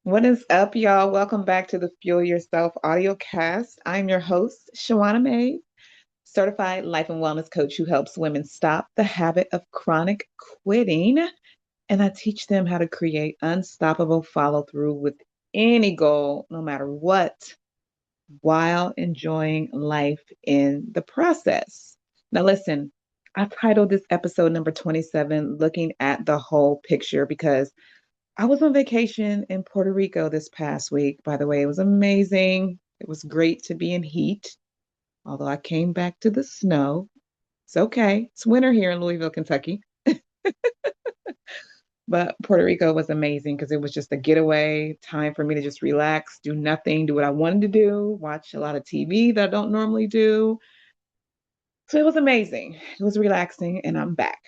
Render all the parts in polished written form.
What is up, y'all? Welcome back to the Fuel Yourself audio cast. I'm your host, Shawana May, certified life and wellness coach who helps women stop the habit of chronic quitting. And I teach them how to create unstoppable follow through with any goal, no matter what, while enjoying life in the process. Now, listen, I titled this episode number 27, Looking at the Whole Picture, because I was on vacation in Puerto Rico this past week. By the way, it was amazing. It was great to be in heat, although I came back to the snow. It's okay. It's winter here in Louisville, Kentucky. But Puerto Rico was amazing because it was just a getaway time for me to just relax, do nothing, do what I wanted to do, watch a lot of TV that I don't normally do. So it was amazing. It was relaxing, and I'm back.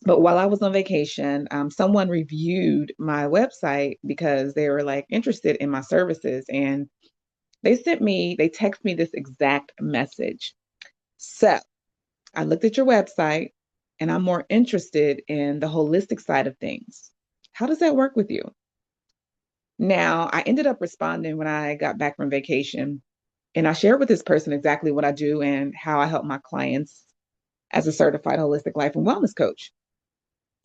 But while I was on vacation, someone reviewed my website because they were like interested in my services. And they text me this exact message. So I looked at your website and I'm more interested in the holistic side of things. How does that work with you? Now, I ended up responding when I got back from vacation and I shared with this person exactly what I do and how I help my clients as a certified holistic life and wellness coach.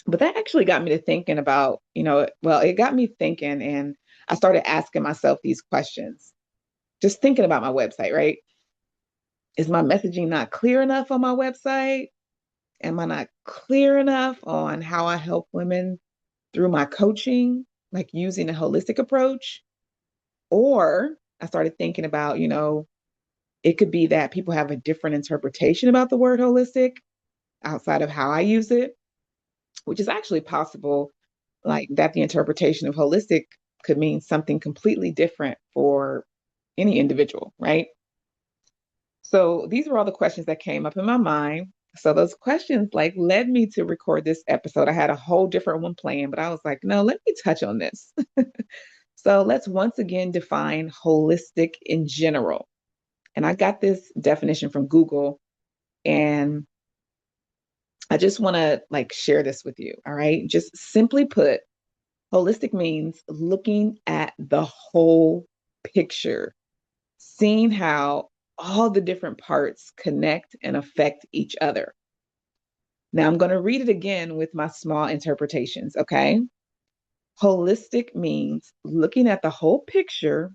But that actually got me to thinking about, it got me thinking and I started asking myself these questions, just thinking about my website, right? Is my messaging not clear enough on my website? Am I not clear enough on how I help women through my coaching, like using a holistic approach? Or I started thinking about, it could be that people have a different interpretation about the word holistic outside of how I use it, which is actually possible, like that the interpretation of holistic could mean something completely different for any individual, right? So these were all the questions that came up in my mind. So those questions like led me to record this episode. I had a whole different one planned, but I was like, no, let me touch on this. So let's once again define holistic in general. And I got this definition from Google and I just want to like share this with you. All right. Just simply put, holistic means looking at the whole picture, seeing how all the different parts connect and affect each other. Now I'm going to read it again with my small interpretations, okay? Holistic means looking at the whole picture,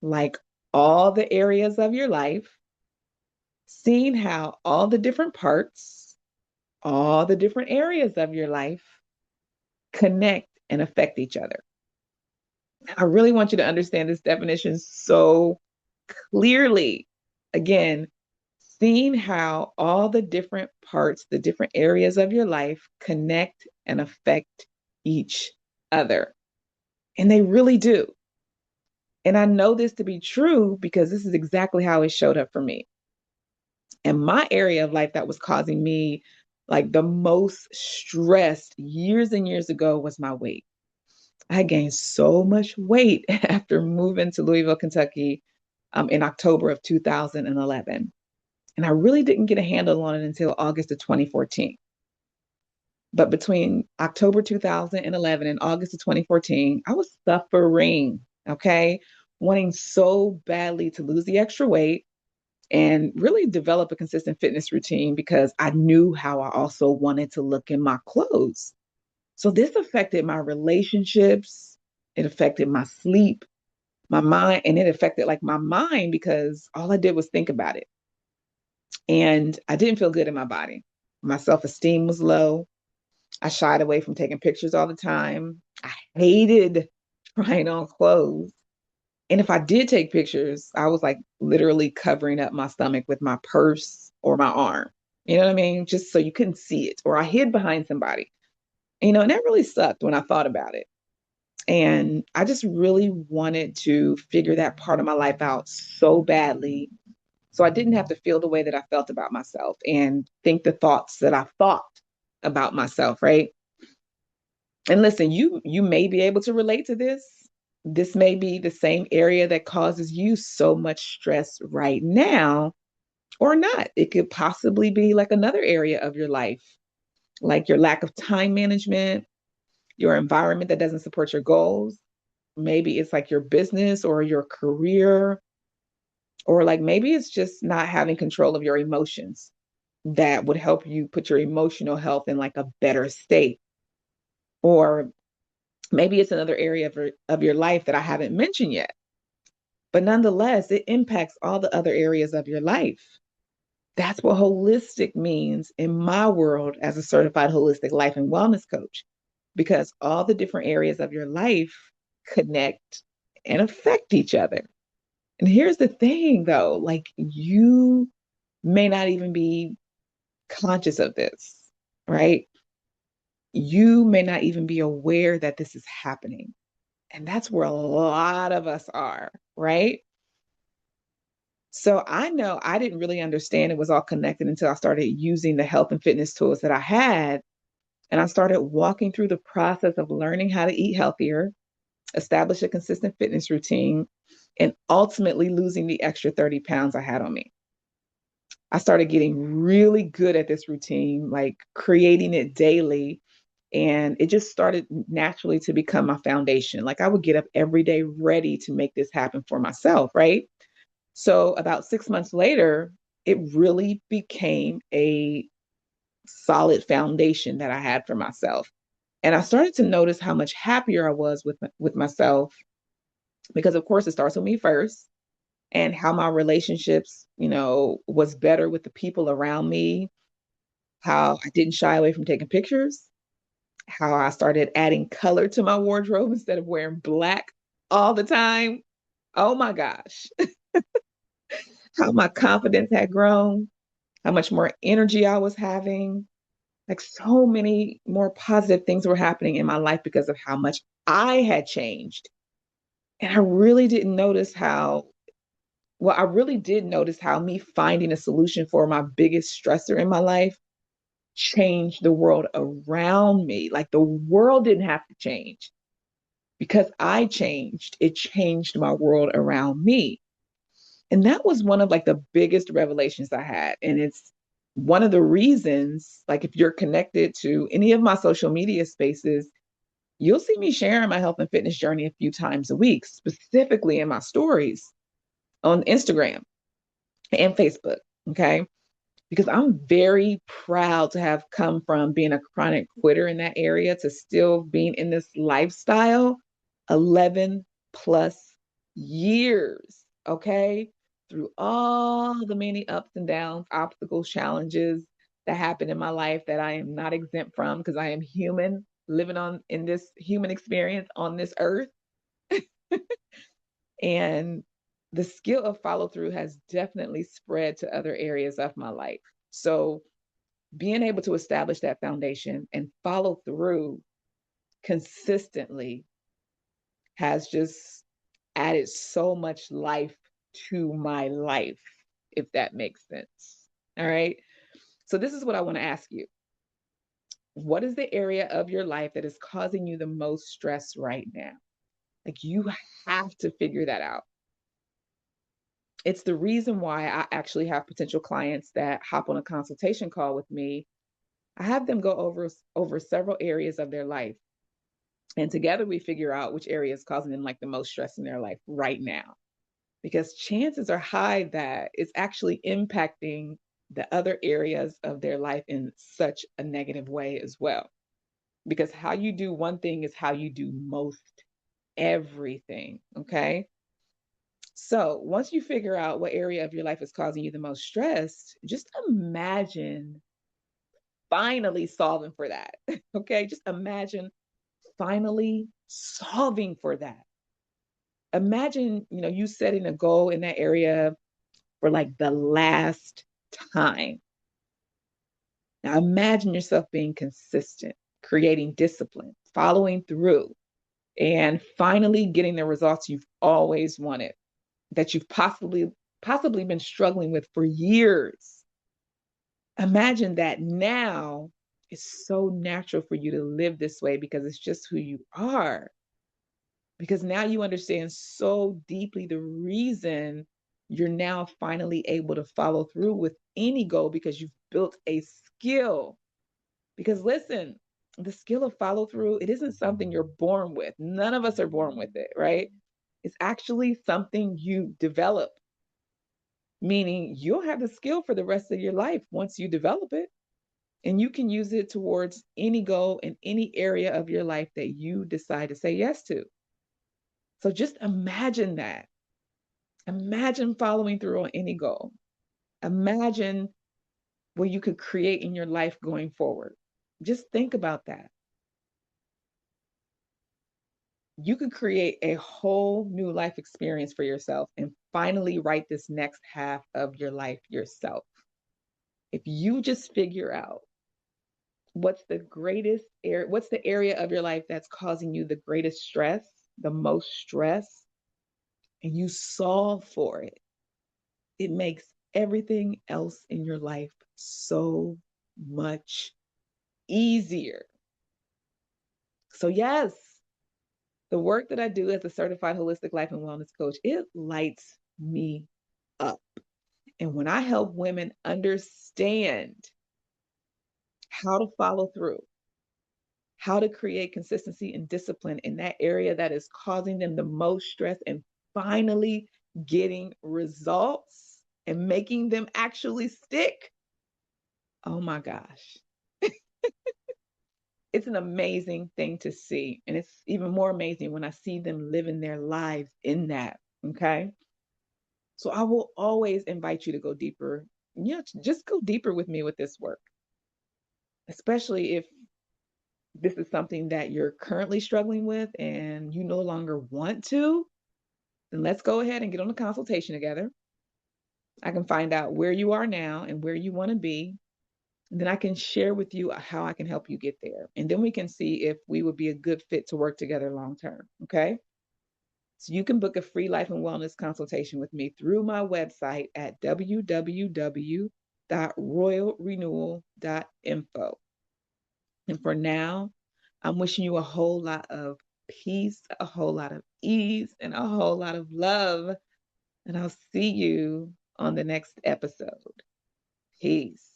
like all the areas of your life, seeing how all the different parts, all the different areas of your life connect and affect each other. I really want you to understand this definition so clearly. Again, seeing how all the different parts, the different areas of your life connect and affect each other. And they really do. And I know this to be true because this is exactly how it showed up for me. And my area of life that was causing me like the most stress years and years ago was my weight. I gained so much weight after moving to Louisville, Kentucky in October of 2011. And I really didn't get a handle on it until August of 2014. But between October 2011 and August of 2014, I was suffering, okay, wanting so badly to lose the extra weight and really develop a consistent fitness routine because I knew how I also wanted to look in my clothes. So this affected my relationships, it affected my sleep, my mind, and it affected like my mind because all I did was think about it. And I didn't feel good in my body. My self-esteem was low. I shied away from taking pictures all the time. I hated trying on clothes. And if I did take pictures, I was like literally covering up my stomach with my purse or my arm. You know what I mean? Just so you couldn't see it. Or I hid behind somebody. And that really sucked when I thought about it. And I just really wanted to figure that part of my life out so badly. So I didn't have to feel the way that I felt about myself and think the thoughts that I thought about myself, right? And listen, you may be able to relate to this. This may be the same area that causes you so much stress right now or not. It could possibly be like another area of your life, like your lack of time management, your environment that doesn't support your goals. maybe it's like your business or your career, or like maybe it's just not having control of your emotions that would help you put your emotional health in like a better state. Or maybe it's another area of your life that I haven't mentioned yet. But nonetheless, it impacts all the other areas of your life. That's what holistic means in my world as a certified holistic life and wellness coach, because all the different areas of your life connect and affect each other. And here's the thing though, like you may not even be conscious of this, right? You may not even be aware that this is happening. And that's where a lot of us are, right? So I know I didn't really understand it was all connected until I started using the health and fitness tools that I had. And I started walking through the process of learning how to eat healthier, establish a consistent fitness routine, and ultimately losing the extra 30 pounds I had on me. I started getting really good at this routine, like creating it daily. And it just started naturally to become my foundation. Like I would get up every day ready to make this happen for myself, right? So about 6 months later, it really became a solid foundation that I had for myself. And I started to notice how much happier I was with myself, because of course it starts with me first, and how my relationships, was better with the people around me, how I didn't shy away from taking pictures, how I started adding color to my wardrobe instead of wearing black all the time. Oh my gosh, how my confidence had grown, how much more energy I was having. Like so many more positive things were happening in my life because of how much I had changed. And I really didn't notice how, well, I really did notice how me finding a solution for my biggest stressor in my life changed the world around me. Like the world didn't have to change because I changed, it changed my world around me. And that was one of like the biggest revelations I had. And it's one of the reasons, like if you're connected to any of my social media spaces, you'll see me sharing my health and fitness journey a few times a week, specifically in my stories on Instagram and Facebook. Okay. Because I'm very proud to have come from being a chronic quitter in that area to still being in this lifestyle 11 plus years, okay? Through all the many ups and downs, obstacles, challenges that happen in my life that I am not exempt from because I am human living on in this human experience on this earth. And the skill of follow through has definitely spread to other areas of my life. So being able to establish that foundation and follow through consistently has just added so much life to my life, if that makes sense. All right. So, this is what I want to ask you. What is the area of your life that is causing you the most stress right now? Like, you have to figure that out. It's the reason why I actually have potential clients that hop on a consultation call with me. I have them go over several areas of their life. And together we figure out which area is causing them like the most stress in their life right now. Because chances are high that it's actually impacting the other areas of their life in such a negative way as well. Because how you do one thing is how you do most everything. Okay. So once you figure out what area of your life is causing you the most stress, just imagine finally solving for that. Okay. Just imagine finally solving for that. Imagine, you setting a goal in that area for like the last time. Now imagine yourself being consistent, creating discipline, following through, and finally getting the results you've always wanted, that you've possibly been struggling with for years. Imagine that now it's so natural for you to live this way because it's just who you are. Because now you understand so deeply the reason you're now finally able to follow through with any goal, because you've built a skill. Because listen, The skill of follow through, it isn't something you're born with. None of us are born with it, right? It's actually something you develop, meaning you'll have the skill for the rest of your life once you develop it. And you can use it towards any goal in any area of your life that you decide to say yes to. So just imagine that. Imagine following through on any goal. Imagine what you could create in your life going forward. Just think about that. You could create a whole new life experience for yourself and finally write this next half of your life yourself. If you just figure out what's the area of your life that's causing you the greatest stress, the most stress, and you solve for it, it makes everything else in your life so much easier. So, yes, the work that I do as a certified holistic life and wellness coach, it lights me up. And when I help women understand how to follow through, how to create consistency and discipline in that area that is causing them the most stress and finally getting results and making them actually stick. Oh my gosh. It's an amazing thing to see. And it's even more amazing when I see them living their lives in that. Okay. So I will always invite you to go deeper. Yeah, just go deeper with me with this work, especially if this is something that you're currently struggling with and you no longer want to, then let's go ahead and get on a consultation together. I can find out where you are now and where you want to be. And then I can share with you how I can help you get there. And then we can see if we would be a good fit to work together long term. Okay. So you can book a free life and wellness consultation with me through my website at www.royalrenewal.info. And for now, I'm wishing you a whole lot of peace, a whole lot of ease, and a whole lot of love. And I'll see you on the next episode. Peace.